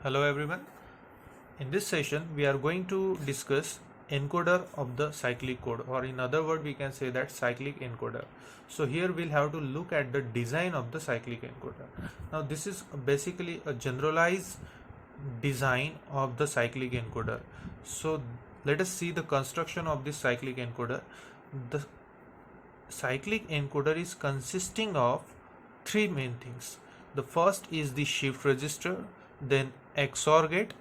Hello everyone. In this session we are going to discuss encoder of the cyclic code, or in other word we can say that cyclic encoder. So here we'll have to look at the design of the cyclic encoder. Now this is basically a generalized design of the cyclic encoder. So let us see the construction of this cyclic encoder. The cyclic encoder is consisting of three main things. The first is the shift register, then XOR gate,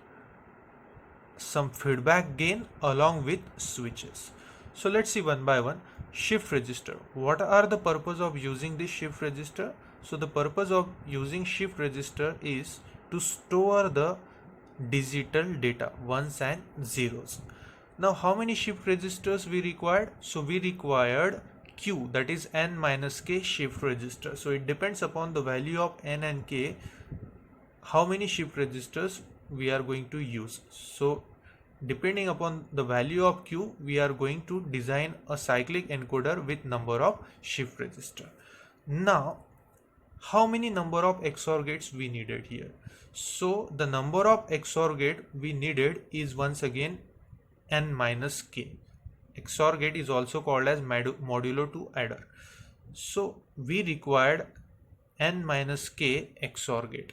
some feedback gain along with switches. So let's see one by one. Shift register. What are the purpose of using this shift register? So the purpose of using shift register is to store the digital data, ones and zeros. Now how many shift registers we required? So we required q, that is n minus k shift register. So it depends upon the value of n and k how many shift registers we are going to use. So depending upon the value of q, we are going to design a cyclic encoder with number of shift register. Now how many number of XOR gates we needed here? So the number of XOR gate we needed is once again n minus k. XOR gate is also called as modulo 2 adder. So we required n minus k XOR gate.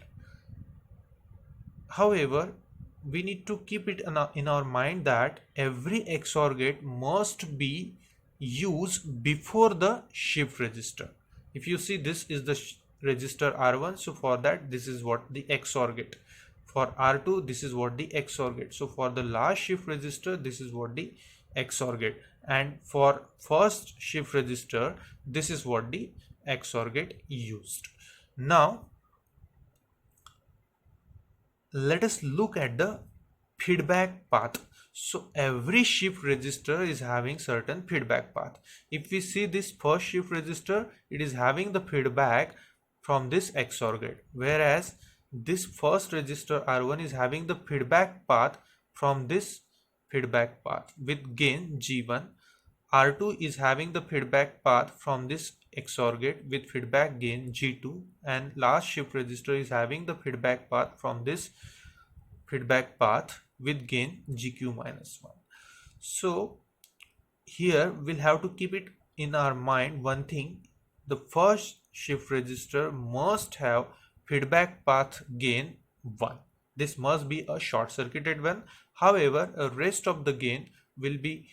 However, we need to keep it in our mind that every XOR gate must be used before the shift register. If you see, this is the register R1, so for that this is what the XOR gate. For R2 this is what the XOR gate. So for the last shift register this is what the XOR gate, and for first shift register this is what the XOR gate used. Now let us look at the feedback path. So every shift register is having certain feedback path. If we see this first shift register, it is having the feedback from this XOR gate, whereas this first register R1 is having the feedback path from this feedback path with gain G1. R2 is having the feedback path from this XOR gate with feedback gain G2, and last shift register is having the feedback path from this feedback path with gain GQ minus 1. So here we'll have to keep it in our mind one thing: the first shift register must have feedback path gain 1. This must be a short circuited one. However, the rest of the gain will be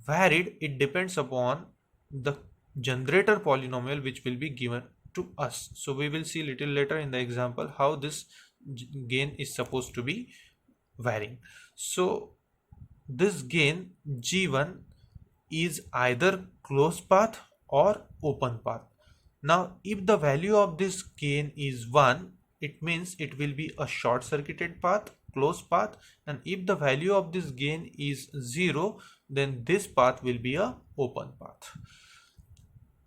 varied. It depends upon the generator polynomial which will be given to us. So we will see little later in the example how this gain is supposed to be varying. So this gain G1 is either closed path or open path. Now if the value of this gain is 1, it means it will be a short circuited path, closed path, and if the value of this gain is 0, then this path will be a open path.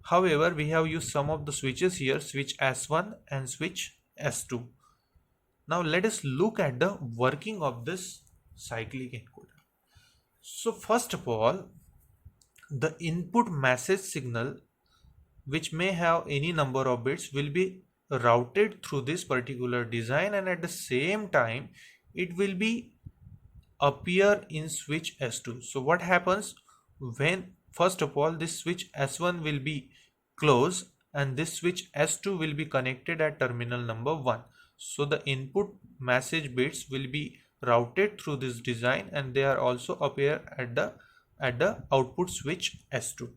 However, we have used some of the switches here, switch S1 and switch S2. Now let us look at the working of this cyclic encoder. So first of all, the input message signal, which may have any number of bits, will be routed through this particular design, and at the same time it will be appear in switch S2. So what happens when, first of all, this switch S1 will be closed and this switch S2 will be connected at terminal number 1. So the input message bits will be routed through this design, and they are also appear at the output switch S2.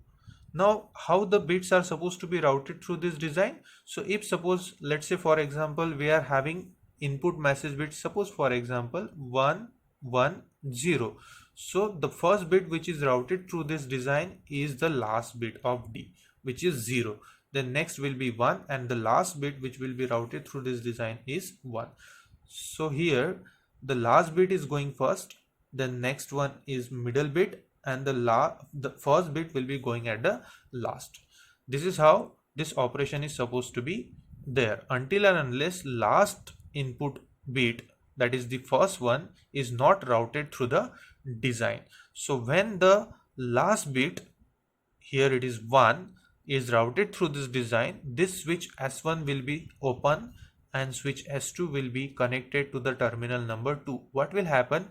Now how the bits are supposed to be routed through this design? So if suppose, let's say for example, we are having input message bits, suppose for example 1 1 0. So the first bit which is routed through this design is the last bit of D, which is 0. Then next will be 1, and the last bit which will be routed through this design is 1. So here the last bit is going first, then next one is middle bit, and the first bit will be going at the last. This is how this operation is supposed to be there, until and unless last input bit, that is the first one, is not routed through the design. So when the last bit, here it is 1, is routed through this design, this switch S1 will be open and switch S2 will be connected to the terminal number 2. What will happen?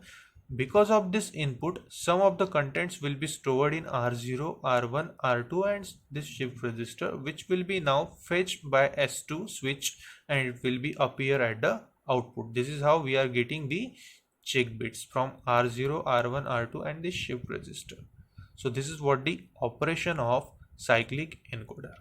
Because of this input, some of the contents will be stored in R0, R1, R2 and this shift register, which will be now fetched by S2 switch and it will be appear at the output. This is how we are getting the check bits from R0, R1, R2 and this shift register. So this is what the operation of cyclic encoder.